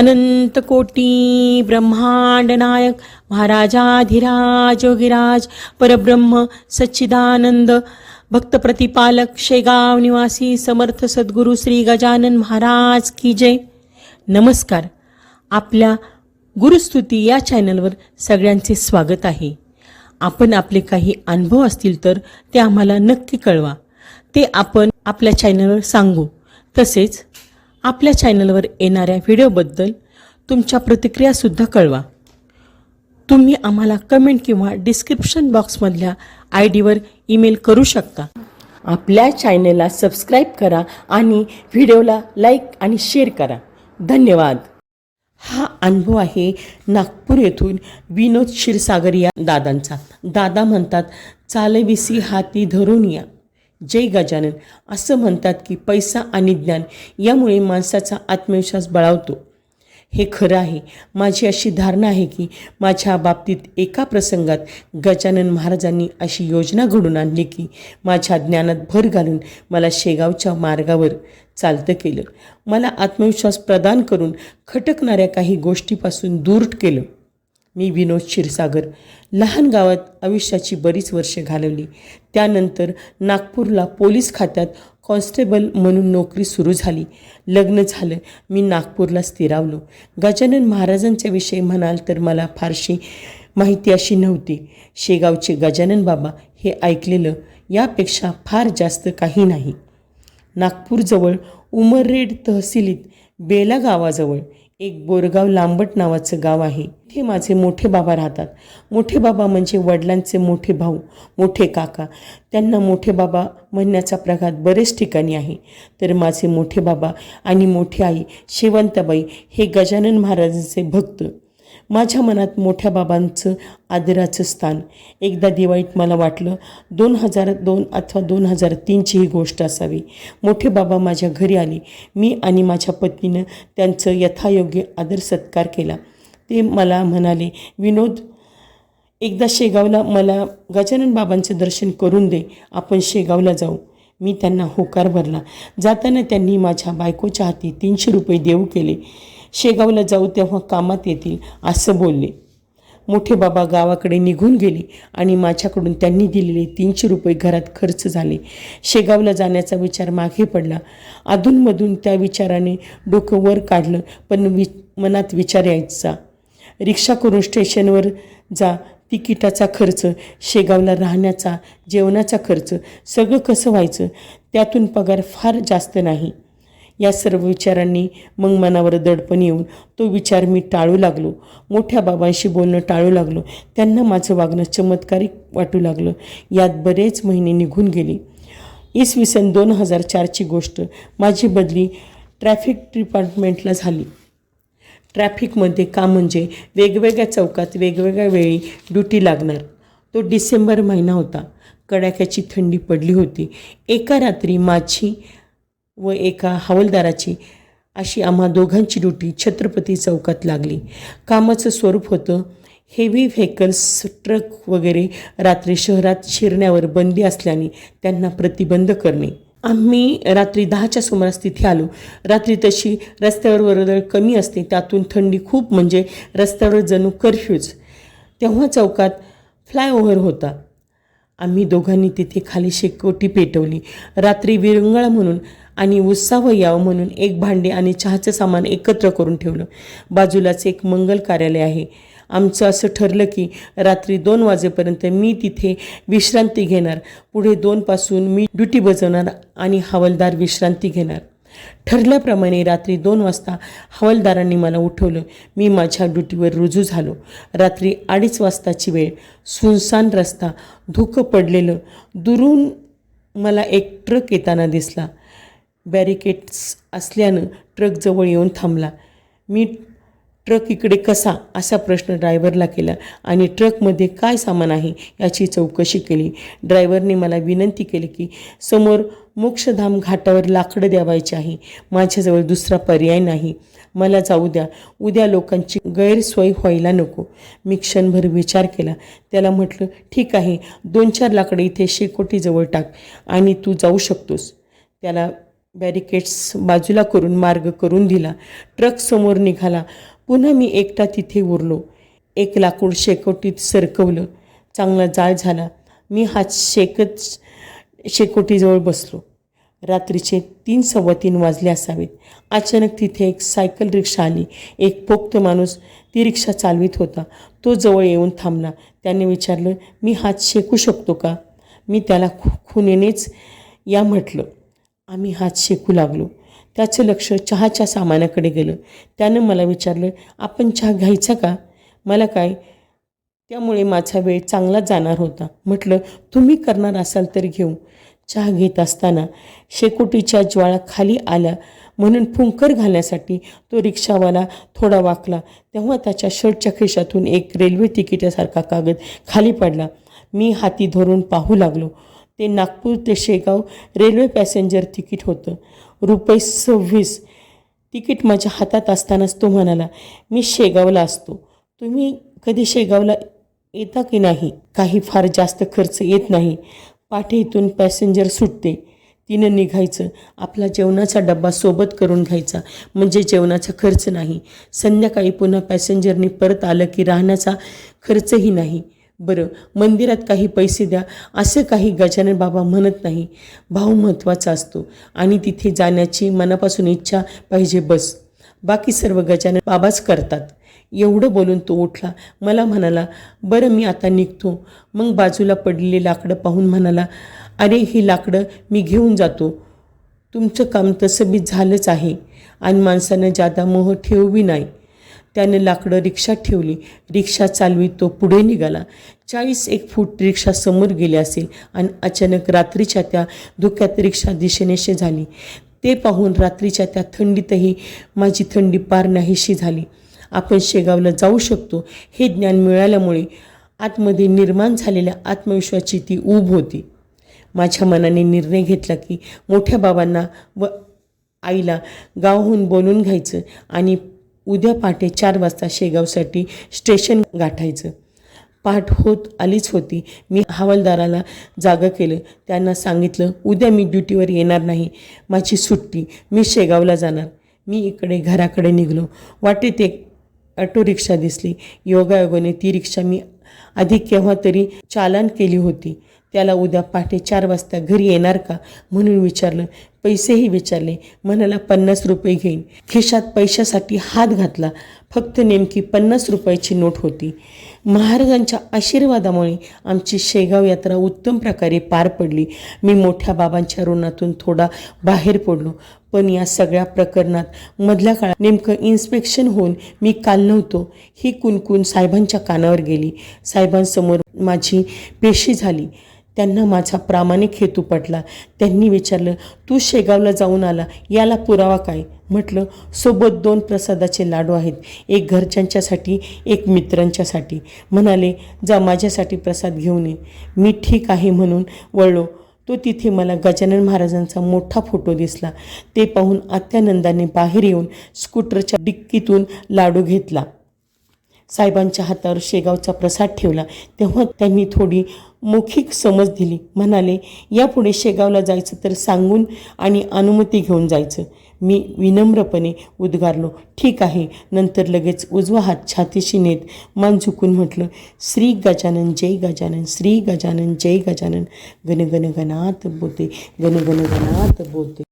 अनंत कोटी ब्रह्मांड नायक महाराजाधिराज योगीराज परब्रह्म सच्चिदानंद भक्त प्रतिपालक शेगाव निवासी समर्थ सद्गुरू श्री गजानन महाराज की जय. नमस्कार. आपल्या गुरुस्तुती या चॅनलवर सगळ्यांचे स्वागत आहे. आपण आपले काही अनुभव असतील तर ते आम्हाला नक्की कळवा. ते आपण आपल्या चॅनलवर सांगू. तसेच आपल्या चॅनलवर येणाऱ्या व्हिडिओबद्दल तुमच्या प्रतिक्रियासुद्धा कळवा. तुम्ही आम्हाला कमेंट किंवा डिस्क्रिप्शन बॉक्समधल्या ID वर ईमेल करू शकता. आपल्या चॅनलला सबस्क्राईब करा आणि व्हिडिओला लाईक आणि शेअर करा. धन्यवाद. हा अनुभव आहे नागपूर येथून विनोद क्षीरसागर या दादांचा. दादा म्हणतात, चालविसी हाती धरून या. जय गजानन. असं म्हणतात की पैसा आणि ज्ञान यामुळे माणसाचा आत्मविश्वास बळावतो. हे खरं आहे. माझी अशी धारणा आहे की माझ्या बाबतीत एका प्रसंगात गजानन महाराजांनी अशी योजना घडून आणली की माझ्या ज्ञानात भर घालून मला शेगावच्या मार्गावर चालतं केलं. मला आत्मविश्वास प्रदान करून खटकणाऱ्या काही गोष्टीपासून दूर केलं. मी विनोद क्षीरसागर. लहान गावात आयुष्याची बरीच वर्षे घालवली. त्यानंतर नागपूरला पोलीस खात्यात कॉन्स्टेबल म्हणून नोकरी सुरू झाली. लग्न झालं. मी नागपूरला स्थिरावलो. गजानन महाराजांच्या विषयी म्हणाल तर मला फारशी माहिती अशी नव्हती. शेगावचे गजानन बाबा हे ऐकलेलं, यापेक्षा फार जास्त काही नाही. नागपूरजवळ उमररेड तहसीलीत बेला गावाजवळ एक बोरगाव लांबट नावाचं गाव आहे. इथे माझे मोठे बाबा राहतात. मोठे बाबा म्हणजे वडिलांचे मोठे भाऊ, मोठे काका. त्यांना मोठे बाबा म्हणण्याचा प्रघात बरेच ठिकाणी आहे. तर माझे मोठे बाबा आणि मोठी आई शेवंताबाई हे गजानन महाराजांचे भक्त. माझ्या मनात मोठ्या बाबांचं आदराचं स्थान. एकदा दिवाळीत मला वाटलं 2002 अथवा 2003ची ही गोष्ट असावी. मोठे बाबा माझ्या घरी आले. मी आणि माझ्या पत्नीनं त्यांचं यथायोग्य आदर सत्कार केला. ते मला म्हणाले, विनोद, एकदा शेगावला मला गजानन बाबांचं दर्शन करून दे. आपण शेगावला जाऊ. मी त्यांना होकार भरला. जाताना त्यांनी माझ्या बायकोच्या हाती 300 रुपये देऊ केले. शेगावला जाऊ तेव्हा कामात येतील असं बोलले. मोठे बाबा गावाकडे निघून गेले आणि माझ्याकडून त्यांनी दिलेले 300 रुपये घरात खर्च झाले. शेगावला जाण्याचा विचार मागे पडला. अधूनमधून त्या विचाराने डोकं वर काढलं, पण मनात विचार यायचा, रिक्षा करून स्टेशनवर जा, तिकिटाचा खर्च, शेगावला राहण्याचा, जेवणाचा खर्च, सगळं कसं व्हायचं? त्यातून पगार फार जास्त नाही. या सर्व विचारांनी मग मनावर दडपण येऊन तो विचार मी टाळू लागलो. मोठ्या बाबांशी बोलणं टाळू लागलो. त्यांना माझं वागणं चमत्कारिक वाटू लागलं. यात बरेच महिने निघून गेले. इसवी सन 2004ची गोष्ट. माझी बदली ट्रॅफिक डिपार्टमेंटला झाली. ट्रॅफिकमध्ये काम म्हणजे वेगवेगळ्या चौकात वेगवेगळ्या वेळी ड्युटी लागणार. तो डिसेंबर महिना होता. कडाक्याची थंडी पडली होती. एका रात्री माझी व एका हवालदाराची अशी आम्हा दोघांची ड्युटी छत्रपती चौकात लागली. कामाचं स्वरूप होतं, हेवी व्हेकल्स, ट्रक वगैरे रात्री शहरात शिरण्यावर बंदी असल्याने त्यांना प्रतिबंध करणे. आम्ही रात्री 10च्या सुमारास तिथे आलो. रात्री तशी रस्त्यावर वर्दळ कमी असते, त्यातून थंडी खूप, म्हणजे रस्त्यावर जणू कर्फ्यूज. तेव्हा चौकात फ्लायओव्हर होता. आम्ही दोघांनी तिथे खाली शेकोटी पेटवली. रात्री विरंगुळा म्हणून आणि उत्साह यावं म्हणून एक भांडे आणि चहाचं सामान एकत्र करून ठेवलं. बाजूलाच एक मंगल कार्यालय आहे. आमचं असं ठरलं की रात्री 2 वाजेपर्यंत मी तिथे विश्रांती घेणार. पुढे 2 पासून मी ड्युटी बजावणार आणि हवालदार विश्रांती घेणार. ठरल्याप्रमाणे रात्री 2 वाजता हवालदारांनी मला उठवलं. मी माझ्या ड्युटीवर रुजू झालो. रात्री 2:30 वाजताची वेळ. सुनसान रस्ता, धुकं पडलेलं. दुरून मला एक ट्रक येताना दिसला. बॅरिकेड्स असल्यानं ट्रक जवळ येऊन थांबला. मी ट्रक इकडे कसा असा प्रश्न ड्रायव्हरला केला आणि ट्रकमध्ये काय सामान आहे याची चौकशी केली. ड्रायव्हरने मला विनंती केली की समोर मोक्षधाम घाटावर लाकडं द्यावायची आहे. माझ्याजवळ दुसरा पर्याय नाही. मला जाऊ द्या. उद्या लोकांची गैरसोय व्हायला नको. मी क्षणभर विचार केला. त्याला म्हटलं, ठीक आहे, 2-4 लाकडं इथे शेकोटीजवळ टाक आणि तू जाऊ शकतोस. त्याला बॅरिकेड्स बाजूला करून मार्ग करून दिला. ट्रक समोर निघाला. पुन्हा मी एकटा तिथे उरलो. एक लाकूड शेकोटीत सरकवलं. चांगला जाळ झाला. मी हात शेकत शेकोटीजवळ बसलो. रात्रीचे 3:15 वाजले असावेत. अचानक तिथे एक सायकल रिक्षा आली. एक पोक्त माणूस ती रिक्षा चालवित होता. तो जवळ येऊन थांबला. त्याने विचारलं, मी हात शेकू शकतो का? मी त्याला खुणेनेच या म्हटलं. आम्ही हात शेकू लागलो. त्याचं लक्ष चहाच्या सामानाकडे गेलं. त्यानं मला विचारलं, आपण चहा घ्यायचा का? मला काय, त्यामुळे माझा वेळ चांगला जाणार होता. म्हटलं, तुम्ही करणार असाल तर घेऊ. चहा घेत असताना शेकोटीच्या ज्वाळा खाली आल्या म्हणून फुंकर घालण्यासाठी तो रिक्षावाला थोडा वाकला. तेव्हा त्याच्या शर्टच्या खिशातून एक रेल्वे तिकिटासारखा कागद खाली पडला. मी हाती धरून पाहू लागलो. ते नागपूर ते शेगाव रेल्वे पॅसेंजर तिकीट होतं. ₹26. तिकीट माझ्या हातात असतानाच तो म्हणाला, मी शेगावला असतो. तुम्ही कधी शेगावला येता की नाही? काही फार जास्त खर्च येत नाही. पाठी इथून पॅसेंजर सुटते. तिनं निघायचं. आपला जेवणाचा डब्बा सोबत करून घ्यायचा, म्हणजे जेवणाचा खर्च नाही. संध्याकाळी पुन्हा पॅसेंजरनी परत आलं की राहण्याचा खर्चही नाही. बरं, मंदिरात काही पैसे द्या असं काही गजानन बाबा म्हणत नाही. भाव महत्त्वाचा असतो आणि तिथे जाण्याची मनापासून इच्छा पाहिजे बस. बाकी सर्व गजानन बाबाच करतात. एवढं बोलून तो उठला. मला म्हणाला, बरं मी आता निघतो. मग बाजूला पडलेली लाकडं पाहून म्हणाला, अरे ही लाकडं मी घेऊन जातो. तुमचं काम तसं बी झालंच आहे आणि माणसानं जादा मोह ठेववी नाही. त्यानं लाकडं रिक्षात ठेवली. रिक्षा चालवीत तो पुढे निघाला. 40-1 फूट रिक्षा समोर गेली असेल आणि अचानक रात्रीच्या त्या धुक्यात रिक्षा दिशेनेशी झाली. ते पाहून रात्रीच्या त्या थंडीतही माझी थंडी पार नाहीशी झाली. आपण शेगावला जाऊ शकतो हे ज्ञान मिळाल्यामुळे आतमध्ये निर्माण झालेल्या आत्मविश्वासाची ती ऊब होती. माझ्या मनाने निर्णय घेतला की मोठ्या बाबांना व आईला गावाहून बोलून घ्यायचं आणि उद्या पहाटे 4 वाजता शेगावसाठी स्टेशन गाठायचं. पहाट होत आलीच होती. मी हवालदाराला जागं केलं. त्यांना सांगितलं, उद्या मी ड्युटीवर येणार नाही. माझी सुट्टी. मी शेगावला जाणार. मी इकडे घराकडे निघालो. वाटेत एक ऑटो रिक्षा दिसली. योगायोगाने ती रिक्षा मी आधी केव्हा तरी चालन केली होती. त्याला उद्या पहाटे 4 वाजता घरी येणार का म्हणून विचारलं. पैसेही विचारले. म्हणाला ₹50 घेईन. खिशात पैशासाठी हात घातला. फक्त नेमकी ₹50ची नोट होती. महाराजांच्या आशीर्वादामुळे आमची शेगाव यात्रा उत्तम प्रकारे पार पडली. मी मोठ्या बाबांच्या ऋणातून थोडा बाहेर पडलो. पण या सगळ्या प्रकरणात मधल्या काळात नेमकं इन्स्पेक्शन होऊन मी काल नव्हतो ही कुणकुण साहेबांच्या कानावर गेली. साहेबांसमोर माझी पेशी झाली. त्यांना माझा प्रामाणिक हेतू पटला. त्यांनी विचारलं, तू शेगावला जाऊन आला, याला पुरावा काय? म्हटलं, सोबत 2 प्रसादाचे लाडू आहेत, एक घरच्यांच्यासाठी, एक मित्रांच्यासाठी. म्हणाले, जा माझ्यासाठी प्रसाद घेऊन ये. मी ठीक आहे म्हणून वळलो. तो तिथे मला गजानन महाराजांचा मोठा फोटो दिसला. ते पाहून अत्यानंदाने बाहेर येऊन स्कूटरच्या डिक्कीतून लाडू घेतला. साहेबांच्या हातावर शेगावचा प्रसाद ठेवला. तेव्हा त्यांनी थोडी मौखिक समज दिली. म्हणाले, यापुढे शेगावला जायचं तर सांगून आणि अनुमती घेऊन जायचं. मी विनम्रपणे उद्गारलो, ठीक आहे. नंतर लगेच उजवा हात छातीशी नेत मान झुकून म्हटलं, श्री गजानन जय गजानन, श्री गजानन जय गजानन, गण गण गणात बोलते, गण गण गणात बोलते.